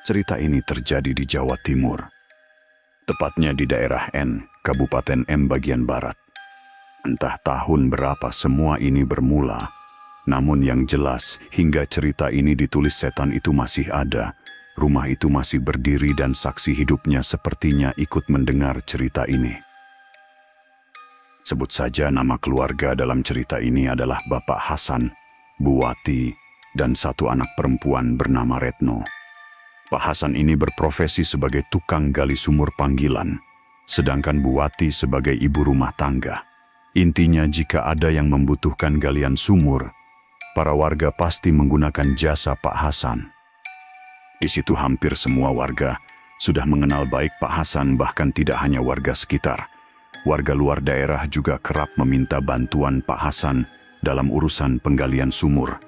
Cerita ini terjadi di Jawa Timur, tepatnya di daerah N, Kabupaten M bagian Barat. Entah tahun berapa semua ini bermula, namun yang jelas hingga cerita ini ditulis setan itu masih ada. Rumah itu masih berdiri dan saksi hidupnya sepertinya ikut mendengar cerita ini. Sebut saja nama keluarga dalam cerita ini adalah Bapak Hasan, Bu Wati, dan satu anak perempuan bernama Retno. Pak Hasan ini berprofesi sebagai tukang gali sumur panggilan, sedangkan Bu Wati sebagai ibu rumah tangga. Intinya jika ada yang membutuhkan galian sumur, para warga pasti menggunakan jasa Pak Hasan. Di situ hampir semua warga sudah mengenal baik Pak Hasan, bahkan tidak hanya warga sekitar. Warga luar daerah juga kerap meminta bantuan Pak Hasan dalam urusan penggalian sumur.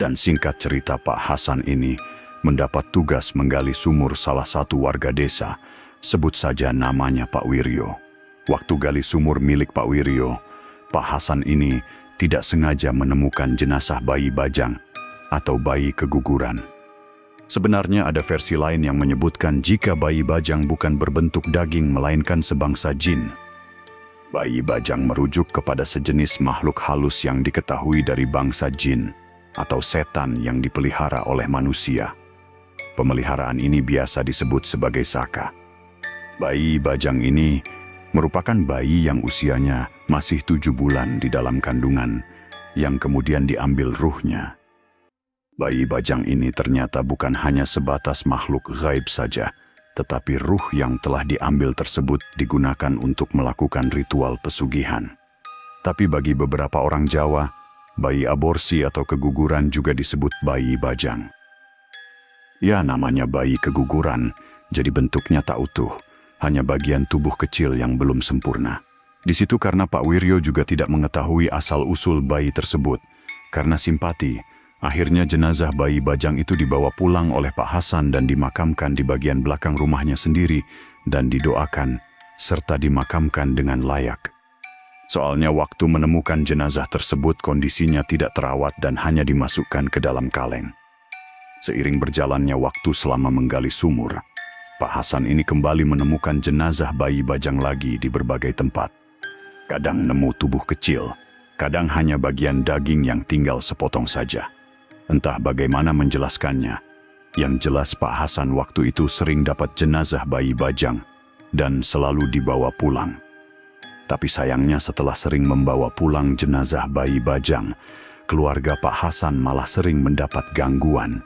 Dan singkat cerita, Pak Hasan ini mendapat tugas menggali sumur salah satu warga desa, sebut saja namanya Pak Wiryo. Waktu gali sumur milik Pak Wiryo, Pak Hasan ini tidak sengaja menemukan jenazah bayi bajang atau bayi keguguran. Sebenarnya ada versi lain yang menyebutkan jika bayi bajang bukan berbentuk daging melainkan sebangsa jin. Bayi bajang merujuk kepada sejenis makhluk halus yang diketahui dari bangsa jin atau setan yang dipelihara oleh manusia. Pemeliharaan ini biasa disebut sebagai saka. Bayi bajang ini merupakan bayi yang usianya masih 7 bulan di dalam kandungan, yang kemudian diambil ruhnya. Bayi bajang ini ternyata bukan hanya sebatas makhluk gaib saja, tetapi ruh yang telah diambil tersebut digunakan untuk melakukan ritual pesugihan. Tapi bagi beberapa orang Jawa, bayi aborsi atau keguguran juga disebut bayi bajang. Ya, namanya bayi keguguran, jadi bentuknya tak utuh, hanya bagian tubuh kecil yang belum sempurna. Di situ karena Pak Wiryo juga tidak mengetahui asal-usul bayi tersebut. Karena simpati, akhirnya jenazah bayi bajang itu dibawa pulang oleh Pak Hasan dan dimakamkan di bagian belakang rumahnya sendiri dan didoakan, serta dimakamkan dengan layak. Soalnya waktu menemukan jenazah tersebut kondisinya tidak terawat dan hanya dimasukkan ke dalam kaleng. Seiring berjalannya waktu selama menggali sumur, Pak Hasan ini kembali menemukan jenazah bayi bajang lagi di berbagai tempat. Kadang nemu tubuh kecil, kadang hanya bagian daging yang tinggal sepotong saja. Entah bagaimana menjelaskannya, yang jelas Pak Hasan waktu itu sering dapat jenazah bayi bajang dan selalu dibawa pulang. Tapi sayangnya setelah sering membawa pulang jenazah bayi bajang, keluarga Pak Hasan malah sering mendapat gangguan.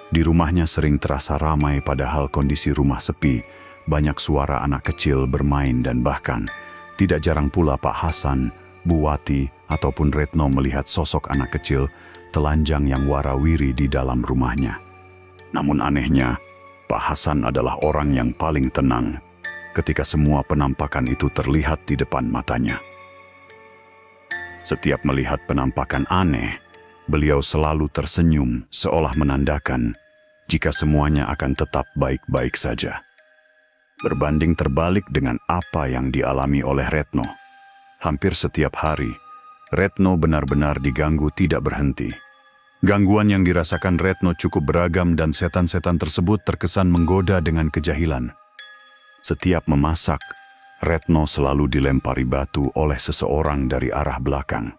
Di rumahnya sering terasa ramai padahal kondisi rumah sepi, banyak suara anak kecil bermain dan bahkan tidak jarang pula Pak Hasan, Bu Wati, ataupun Retno melihat sosok anak kecil telanjang yang warawiri di dalam rumahnya. Namun anehnya, Pak Hasan adalah orang yang paling tenang ketika semua penampakan itu terlihat di depan matanya. Setiap melihat penampakan aneh, beliau selalu tersenyum seolah menandakan jika semuanya akan tetap baik-baik saja. Berbanding terbalik dengan apa yang dialami oleh Retno. Hampir setiap hari, Retno benar-benar diganggu tidak berhenti. Gangguan yang dirasakan Retno cukup beragam dan setan-setan tersebut terkesan menggoda dengan kejahilan. Setiap memasak, Retno selalu dilempari batu oleh seseorang dari arah belakang.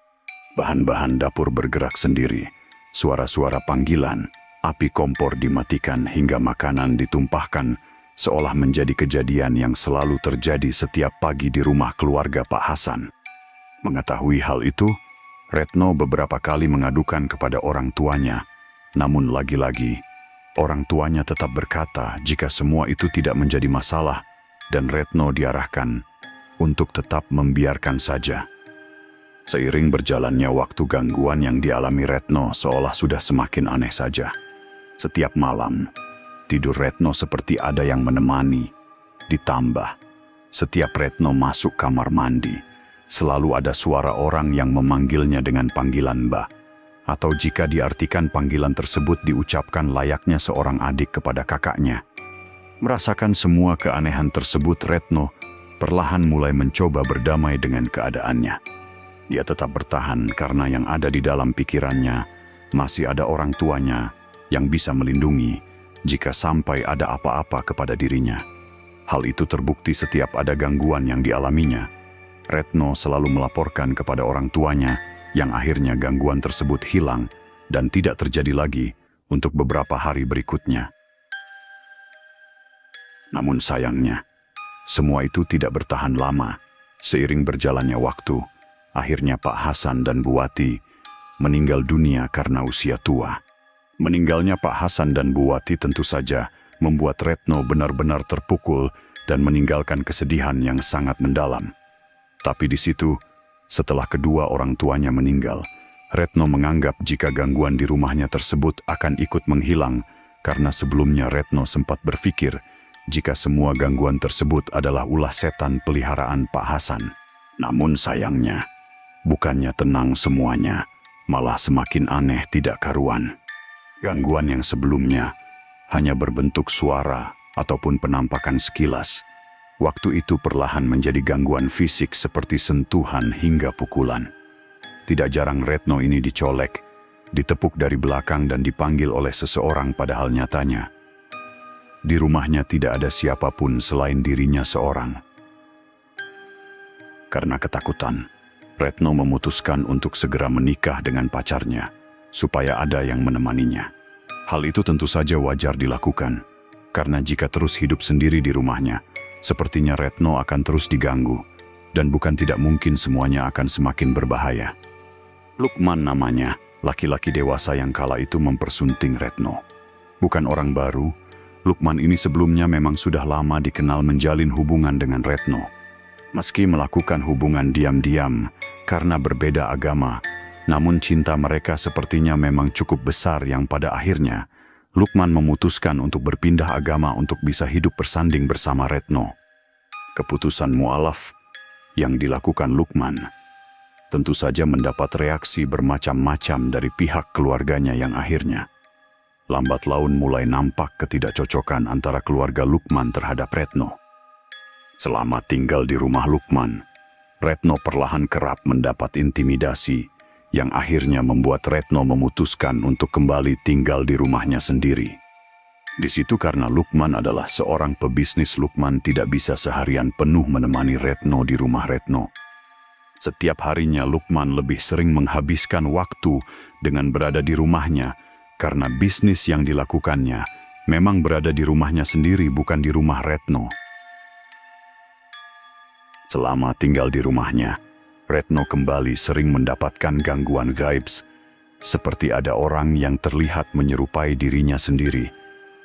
Bahan-bahan dapur bergerak sendiri, suara-suara panggilan, api kompor dimatikan hingga makanan ditumpahkan, seolah menjadi kejadian yang selalu terjadi setiap pagi di rumah keluarga Pak Hasan. Mengetahui hal itu, Retno beberapa kali mengadukan kepada orang tuanya, namun lagi-lagi, orang tuanya tetap berkata jika semua itu tidak menjadi masalah, dan Retno diarahkan untuk tetap membiarkan saja. Seiring berjalannya waktu, gangguan yang dialami Retno seolah sudah semakin aneh saja. Setiap malam, tidur Retno seperti ada yang menemani. Ditambah, setiap Retno masuk kamar mandi, selalu ada suara orang yang memanggilnya dengan panggilan Mbak. Atau jika diartikan panggilan tersebut diucapkan layaknya seorang adik kepada kakaknya. Merasakan semua keanehan tersebut, Retno perlahan mulai mencoba berdamai dengan keadaannya. Dia tetap bertahan karena yang ada di dalam pikirannya masih ada orang tuanya yang bisa melindungi jika sampai ada apa-apa kepada dirinya. Hal itu terbukti setiap ada gangguan yang dialaminya. Retno selalu melaporkan kepada orang tuanya yang akhirnya gangguan tersebut hilang dan tidak terjadi lagi untuk beberapa hari berikutnya. Namun sayangnya, semua itu tidak bertahan lama. Seiring berjalannya waktu, akhirnya Pak Hasan dan Bu Wati meninggal dunia karena usia tua. Meninggalnya Pak Hasan dan Bu Wati tentu saja membuat Retno benar-benar terpukul dan meninggalkan kesedihan yang sangat mendalam. Tapi di situ, setelah kedua orang tuanya meninggal, Retno menganggap jika gangguan di rumahnya tersebut akan ikut menghilang karena sebelumnya Retno sempat berpikir jika semua gangguan tersebut adalah ulah setan peliharaan Pak Hasan. Namun sayangnya, bukannya tenang semuanya, malah semakin aneh tidak karuan. Gangguan yang sebelumnya hanya berbentuk suara ataupun penampakan sekilas, waktu itu perlahan menjadi gangguan fisik seperti sentuhan hingga pukulan. Tidak jarang Retno ini dicolek, ditepuk dari belakang dan dipanggil oleh seseorang padahal nyatanya di rumahnya tidak ada siapapun selain dirinya seorang. Karena ketakutan, Retno memutuskan untuk segera menikah dengan pacarnya, supaya ada yang menemaninya. Hal itu tentu saja wajar dilakukan, karena jika terus hidup sendiri di rumahnya, sepertinya Retno akan terus diganggu, dan bukan tidak mungkin semuanya akan semakin berbahaya. Lukman namanya, laki-laki dewasa yang kala itu mempersunting Retno. Bukan orang baru, Lukman ini sebelumnya memang sudah lama dikenal menjalin hubungan dengan Retno. Meski melakukan hubungan diam-diam karena berbeda agama, namun cinta mereka sepertinya memang cukup besar yang pada akhirnya Lukman memutuskan untuk berpindah agama untuk bisa hidup bersanding bersama Retno. Keputusan mualaf yang dilakukan Lukman tentu saja mendapat reaksi bermacam-macam dari pihak keluarganya yang akhirnya lambat laun mulai nampak ketidakcocokan antara keluarga Lukman terhadap Retno. Selama tinggal di rumah Lukman, Retno perlahan kerap mendapat intimidasi yang akhirnya membuat Retno memutuskan untuk kembali tinggal di rumahnya sendiri. Di situ karena Lukman adalah seorang pebisnis, Lukman tidak bisa seharian penuh menemani Retno di rumah Retno. Setiap harinya Lukman lebih sering menghabiskan waktu dengan berada di rumahnya, karena bisnis yang dilakukannya memang berada di rumahnya sendiri, bukan di rumah Retno. Selama tinggal di rumahnya, Retno kembali sering mendapatkan gangguan gaibs, seperti ada orang yang terlihat menyerupai dirinya sendiri.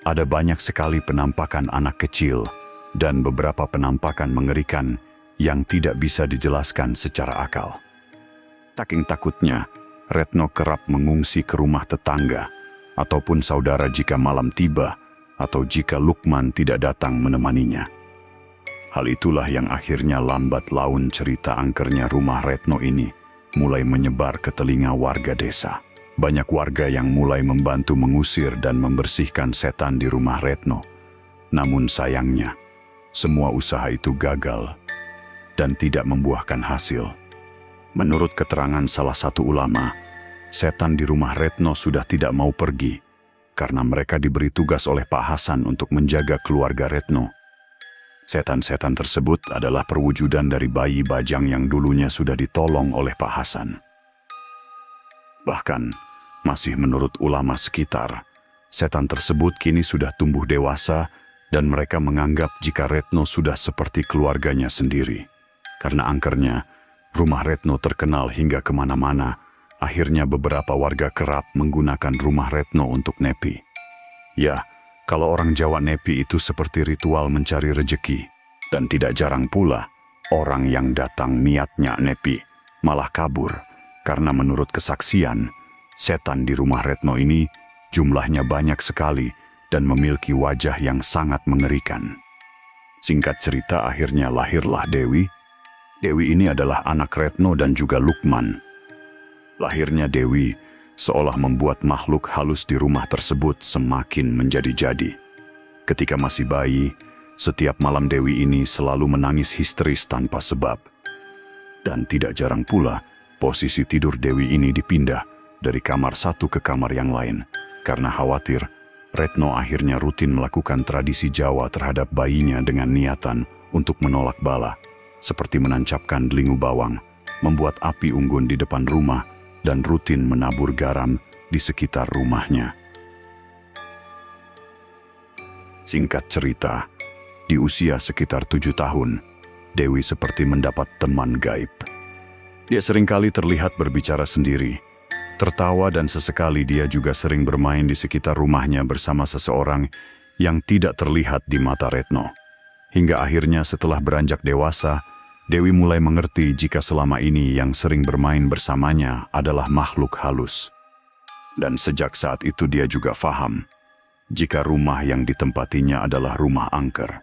Ada banyak sekali penampakan anak kecil dan beberapa penampakan mengerikan yang tidak bisa dijelaskan secara akal. Saking takutnya, Retno kerap mengungsi ke rumah tetangga ataupun saudara jika malam tiba, atau jika Lukman tidak datang menemaninya. Hal itulah yang akhirnya lambat laun cerita angkernya rumah Retno ini mulai menyebar ke telinga warga desa. Banyak warga yang mulai membantu mengusir dan membersihkan setan di rumah Retno. Namun sayangnya, semua usaha itu gagal dan tidak membuahkan hasil. Menurut keterangan salah satu ulama, setan di rumah Retno sudah tidak mau pergi karena mereka diberi tugas oleh Pak Hasan untuk menjaga keluarga Retno. Setan-setan tersebut adalah perwujudan dari bayi bajang yang dulunya sudah ditolong oleh Pak Hasan. Bahkan, masih menurut ulama sekitar, setan tersebut kini sudah tumbuh dewasa dan mereka menganggap jika Retno sudah seperti keluarganya sendiri. Karena angkernya, rumah Retno terkenal hingga kemana-mana. Akhirnya beberapa warga kerap menggunakan rumah Retno untuk nepi. Ya, kalau orang Jawa nepi itu seperti ritual mencari rejeki. Dan tidak jarang pula, orang yang datang niatnya nepi malah kabur. Karena menurut kesaksian, setan di rumah Retno ini jumlahnya banyak sekali dan memiliki wajah yang sangat mengerikan. Singkat cerita akhirnya lahirlah Dewi. Dewi ini adalah anak Retno dan juga Lukman. Lahirnya Dewi seolah membuat makhluk halus di rumah tersebut semakin menjadi-jadi. Ketika masih bayi, setiap malam Dewi ini selalu menangis histeris tanpa sebab. Dan tidak jarang pula, posisi tidur Dewi ini dipindah dari kamar satu ke kamar yang lain. Karena khawatir, Retno akhirnya rutin melakukan tradisi Jawa terhadap bayinya dengan niatan untuk menolak bala, seperti menancapkan delingu bawang, membuat api unggun di depan rumah, dan rutin menabur garam di sekitar rumahnya. Singkat cerita, di usia sekitar 7 tahun, Dewi seperti mendapat teman gaib. Dia seringkali terlihat berbicara sendiri, tertawa, dan sesekali dia juga sering bermain di sekitar rumahnya bersama seseorang yang tidak terlihat di mata Retno. Hingga akhirnya setelah beranjak dewasa, Dewi mulai mengerti jika selama ini yang sering bermain bersamanya adalah makhluk halus. Dan sejak saat itu dia juga paham jika rumah yang ditempatinya adalah rumah angker.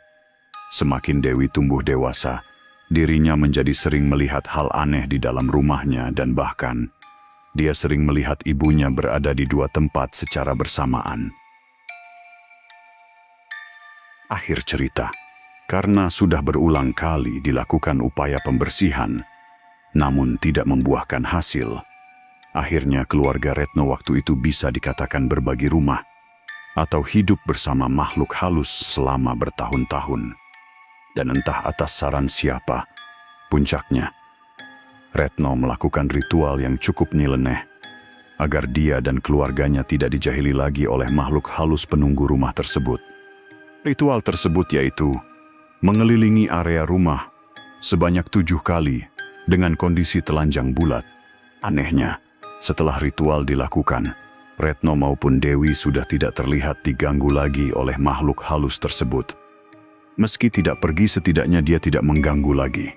Semakin Dewi tumbuh dewasa, dirinya menjadi sering melihat hal aneh di dalam rumahnya, dan bahkan dia sering melihat ibunya berada di 2 tempat secara bersamaan. Akhir cerita, karena sudah berulang kali dilakukan upaya pembersihan, namun tidak membuahkan hasil, akhirnya keluarga Retno waktu itu bisa dikatakan berbagi rumah atau hidup bersama makhluk halus selama bertahun-tahun. Dan entah atas saran siapa, puncaknya Retno melakukan ritual yang cukup nyeleneh agar dia dan keluarganya tidak dijahili lagi oleh makhluk halus penunggu rumah tersebut. Ritual tersebut yaitu mengelilingi area rumah sebanyak 7 kali dengan kondisi telanjang bulat. Anehnya, setelah ritual dilakukan, Retno maupun Dewi sudah tidak terlihat diganggu lagi oleh makhluk halus tersebut. Meski tidak pergi, setidaknya dia tidak mengganggu lagi.